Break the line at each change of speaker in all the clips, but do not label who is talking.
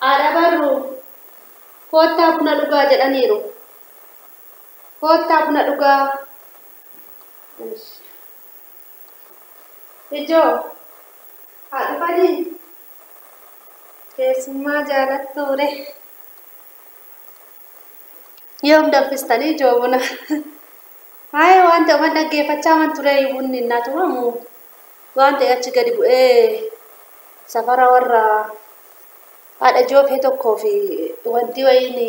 Ada baru. Kota buna duga jedhaniiru. Kota buna duga. Ijoo. Haadha fadhi. Keessummaa jaalattuure. Yoom danfistanii ijoo buna. Hai wanta uma dhaggeeffachaa man ture bunni innaa tumamu. Wanta achi gadi bu'ee safara warra haadha joofee tokkoo fi wanti wayini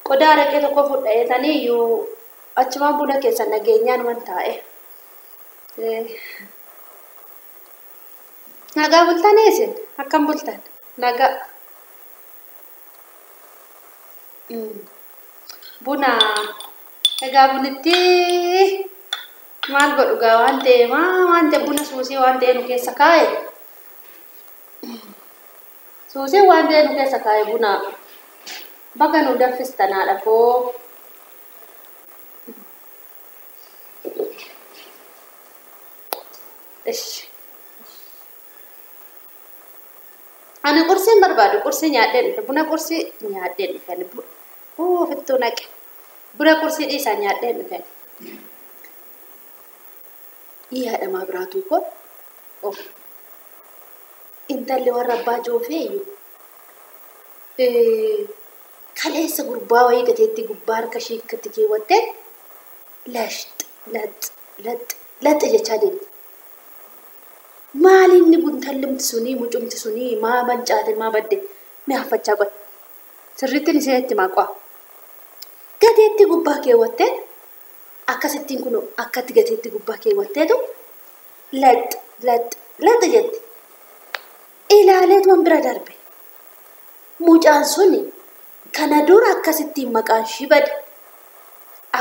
qodaa araqee tokko fudhatanii iyyuu achumaan buna keessa nageenyaan waan taa'e. Nagaa bultanii isin akkam bultan? Nagaa. Buna egaa bunitti maal godhu gaa waan ta'e waan ta'e buna suusii waan ta'e nu keessa kaa'e. Suusii waan ta'e nu keessa kaa'e buna baga nu danfistanaadha koo. Ani kursiin barbaadu kursii nyaadhee dhufe buna kursii nyaadhee dhufe fittuu naqe buna kursii dhiisaa nyaadhee dhufe. Yaadha maabiraatuu koo intalli warra abbaa joofee iyyuu kaleessa gurbaa wayii gateetti gubbaa harka ishee akkatti keewwattee lax jechaa deemti. Maalinni buntallimti sunii mucumti sunii maa mancaate maa badde mee haffachaa qoy sirriitti isinitti maqaa gateetti gubbaa keewwattee akkasittiin kun akkatti gateetti gubbaa keewwatteetu lax jetti. Ilaaleetu waan bira darbe mucaan suni kana dura akkasittiin maqaan ishii bade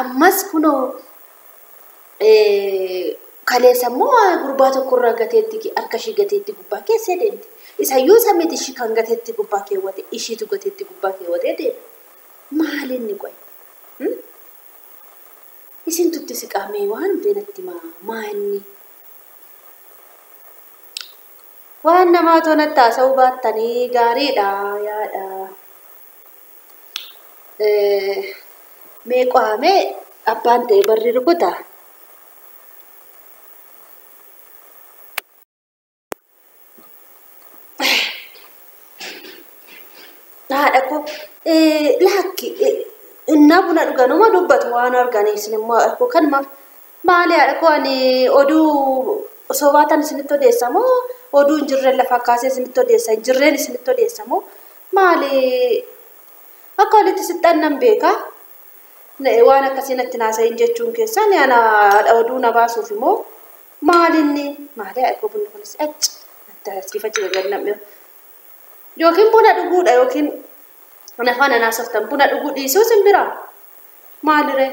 ammas kunoo kaleessa immoo gurbaa tokkorraa gateetti harka ishii gateetti gubbaa keessee deemti. Isayyuu samiti ishii kan gateetti gubbaa keewwate ishiitu gateetti gubbaa keewwatee deema. Maalinni qoy isin tutti siqaamee waan deematti maa inni waan namaa tonatti haasa'uu baattanii gaariidha yaadha. Mee qo'amee abbaan ta'e barri rukuta. Haadha koo lakki innaa buna dhuganuma dubbatu waan arganiisin immoo akkoo kanuma maali haadha koo ani oduu sobaatan isinitti odeessamoo oduu hin jirreen lafa kaasee isinitti odeessa hin jirreen isinitti odeessamoo maali akka walitti sixxannan beekaa waan akkasii natti naasayin jechuun keessaan ana oduu na baasuuf immoo maalinni maali haadha koo bunni kunis natti gaganname yookiin buna dhuguudha yookiin afaan anaasoftan buna dhuguu dhiisuu simbiraa maaliree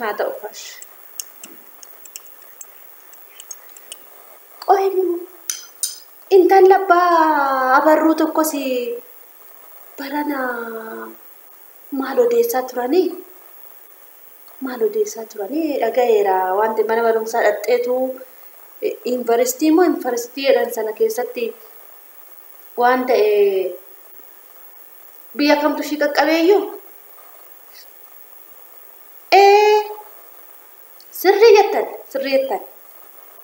haa ta'u kaash qoyni intala abbaa abarruu tokkos barana maal odeessaa turanii dhagayeera wanti mana barumsaa dhadheetu yuunivarsiitii moo yuunivarsiitii jedhan sana keessatti waan ta'e biyya kamtu ishii qaqqabeeyyuu sirrii jettan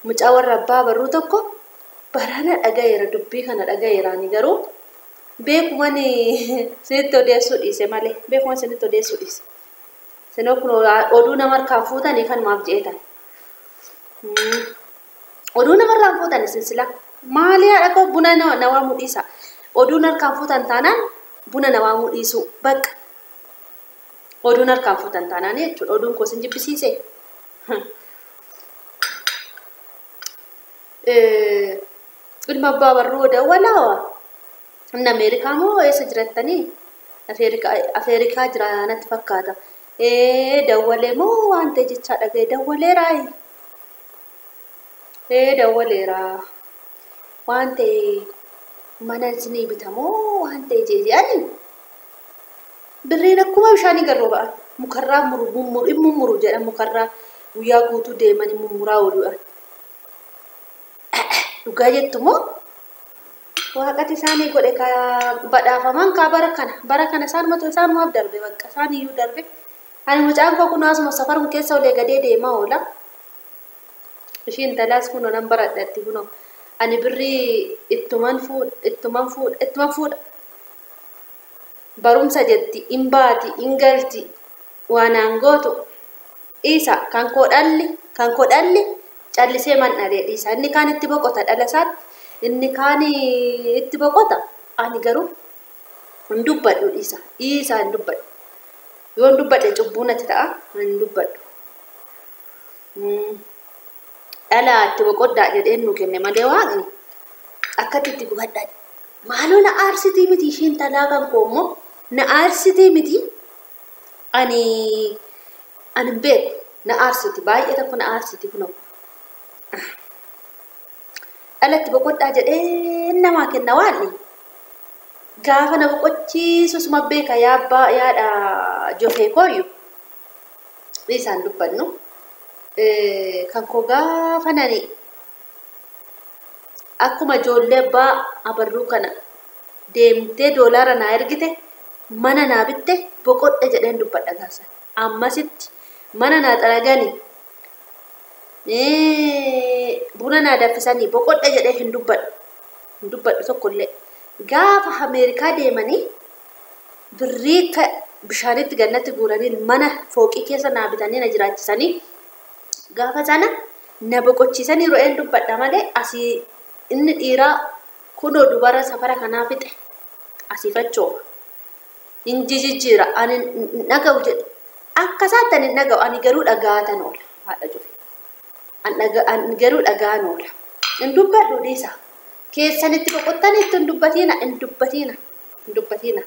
mucaa warra abbaa barruu tokko barana dhagayeera dubbii kana dhagayeeraani garuu beekumani sinitti odeessuu dhiise malee beekuma sinitti odeessuu dhiise sinoo kun oduu nama harkaan fuutanii kan maaf jeetan oduu namarraan fuutan isin sila maali haadha koo buna nawaa mudhiisa oduun harkaan fuutan taanaan buna nawaa mudhiisu bakka oduun harkaan fuutan taanaan jechuudha oduun koo sin jibbisiise ilma abbaa barruu dawwalaa inni Ameerikaa moo eessa jirattanii Ameerikaa jira natti fakkaata dawwalee moo waan ta'e jechaa dhagaye dawwaleeraayi dawwaleera waan ta'e mana isinii bitamoo waan ta'e jeeji'ani birriin akkuma bishaanii garroo ba'an mukarraa muru jedhan mukarraa guyyaa guutuu deemanii mummuraa ooluudhaan dhugaa jettu moo Waaqati isaanii godhe ka badhaafaman ka bara kana isaanumaaf darbe bakka isaan iyyuu darbe. Ani mucaan koo kun asuma safarum keessa olee gadee deemaa oola. Ishiin talaas kun nan baradhatti kunoo. Ani birrii ittuman fuudha. Barumsa jetti, hin baati, hin galti, waan aangootu. Isa kan koo dhalli callisee mandhalee dhiisa. Inni kaan itti boqota dhala isaatti. Inni kaan itti boqota. Ani garuu hin dubbadhu dhiisa. Dhiisa hin dubbadhu. Yoon dubbadhe cubbuu natti ta'a. Hin dubbadhu. Dhala itti boqoddaa jedheen nu kenne malee waaqni akkatti itti gubadhaa. Maaloo na aarsitii miti ishiin talaa kan koo immoo na aarsitii miti. Ani beeku na aarsiti baay'ee tokko na aarsiti kunoo. Dhalatti boqodhaa jedhee namaa kenna waanni. Gaafa na boqochiisus mabbeeka yaadha jofee kooyyuu. Isaan dubbannu. Kan koo gaafa nani akkuma ijoollee abbaa abarruu kana deemtee doolaara naa ergite mana naa bitte boqodha jedheen dubbadha gaasa. Ammasitti mana naa xaragani buna naa daffisanii boqodha jedhee hin dubbadhu tokkollee. Gaafa Ameerikaa deemanii birrii bishaanitti gannatti guuranii mana fooqii keessa naa bitanii na jiraachisanii gaafa sana na boqochiisanii ro'een dubbadha malee asii inni dhiiraa kunoo dubara safara kanaa fixe asii fachoofa. Inji jijjiira ani dhaga'u jedhe akkasaatti ani dhaga'u ani garuu dhagaatan oola haadha jufe. Ani garuu dhagaan oola. Hin dubbadhu dhiisa. Keessanitti boqottanitti hin dubbatiina.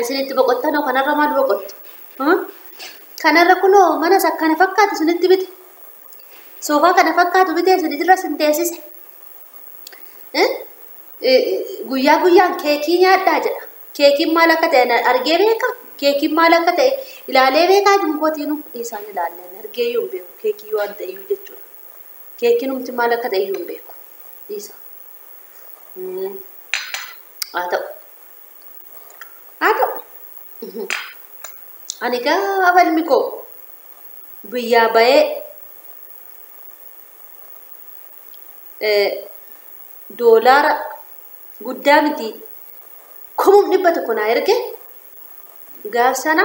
Isinitti boqottanoo kanarra maal boqottu? Kanarra kunoo mana kana fakkaatu isinitti bite. Soofaa kana fakkaatu bitee isinirra sin teessise. Guyyaa guyyaan keekii nyaadhaa jedha. Keekiin maal akka ta'e argee beeka. Keekiin maal akka ta'e ilaalee beekaa jinkootiinu isaan ilaalleen argee iyyuu hin beeku. Keekii waan ta'e iyyuu jechuudha. Keekiin humti maal akka ta'e iyyuu hin beeku. Isa. Haa ta'u. Ani gaafa ilmi koo biyyaa bahee doolaara guddaa miti kumum 100 naa erge gaaf sana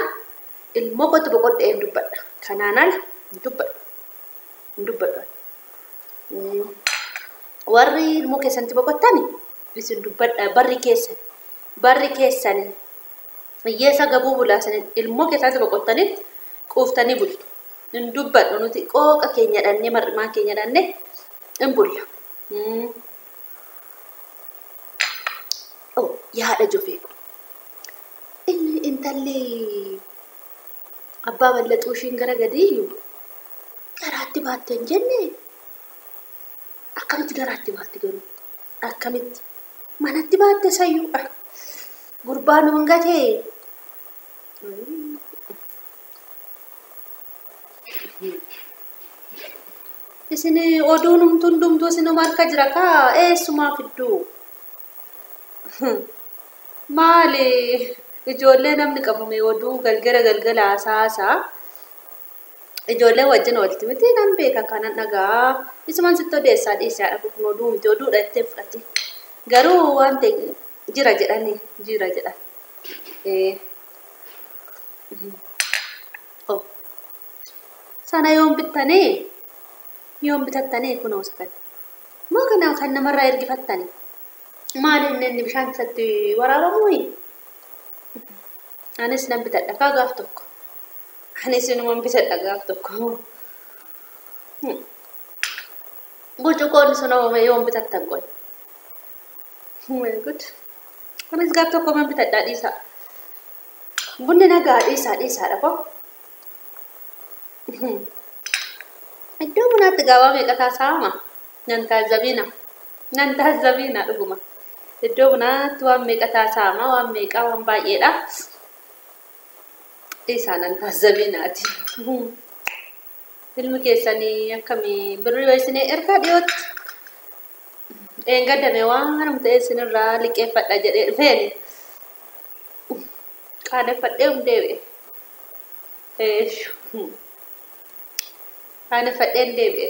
ilmoo kootti boqodhee hin dubbadha. Kanaan ala hin dubbadhu. Warri ilmoo keessanitti boqottani isin dubbadha barri keessan hiyyeessa gabuu bulaasan ilmoo keessatti boqottanii quuftanii bultu. Hin dubbadhu nuti qooqa keenya dhannee mar'imaa keenya dhannee hin bulla. Yaada jofee inni intalli abbaa bal'axuu ishiin gara gadiiyyuu garaatti baatte hin jenne akkamitti garaatti baatte garuu akkamitti manatti baatte sayyuu gurbaan hungatee isin oduun hundumtuu isinuma harka jira kaa eessumaa fidduu maali ijoollee namni qabame oduu galgala haasaa ijoollee wajjin walitti miti nan beeka kanan dhagaa isuman sitti odeessaa dhiisaadha kun oduu miti oduudha ittee fudhate garuu waan ta'e jira jedhan sana yoon bitattanii kunoo sakan moo kana kan namarraa ergifattanii maali inni bishaan isatti waraabamu anis nan bitadha kaa gaaf tokko anis inuman bitadha gaaf tokko burcuqoonni sunoo yoon bitattan qoy my god anis gaaf tokko man bitadhaa dhiisaa bunni nagaa dhiisaadha ko iddoo bunaatti gaabaa meeqa taasaama nan taazzabiina dhuguma iddoo bunaatti waan meeqa taasaama waan meeqa waan baay'eedha dhiisaa nan taazzabiinaati ilmi keessanii akkamii birrii yoo isinee ergaa dhiyootti Gadame waan ta'e sinirraa liqeeffadha jedhee dhufeeni. Qaaneffadhee deebi'e. Qaaneffadhee deebi'e.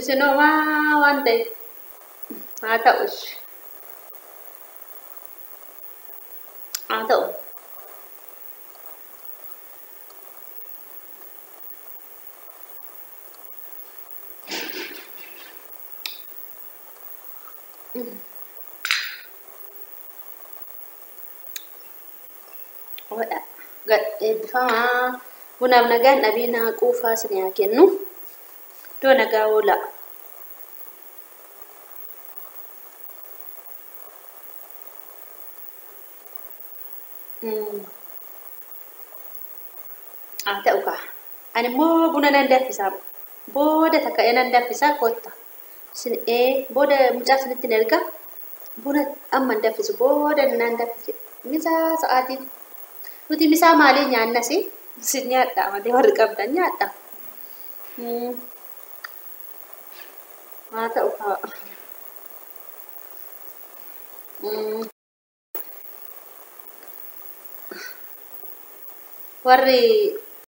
Isinoo waan ta'e haa ta'us. Haa ta'u. Oda gad eebbifamaa bunaaf nagaan dhabiinaa quufaa isin haa kennu iddoo nagaa oola. Haa ta'u kaa ani immoo buna nan danfisaa booda takka'ee nan danfisaa kotta isin booda mucaa isinitti erga buna amma danfisu booda nan danfise misaa sa'aatiin. Nuti misaa maaliin nyaannas isin nyaadhaa malee warri qabdan nyaadhaa. Haa ta'u kaa. Warri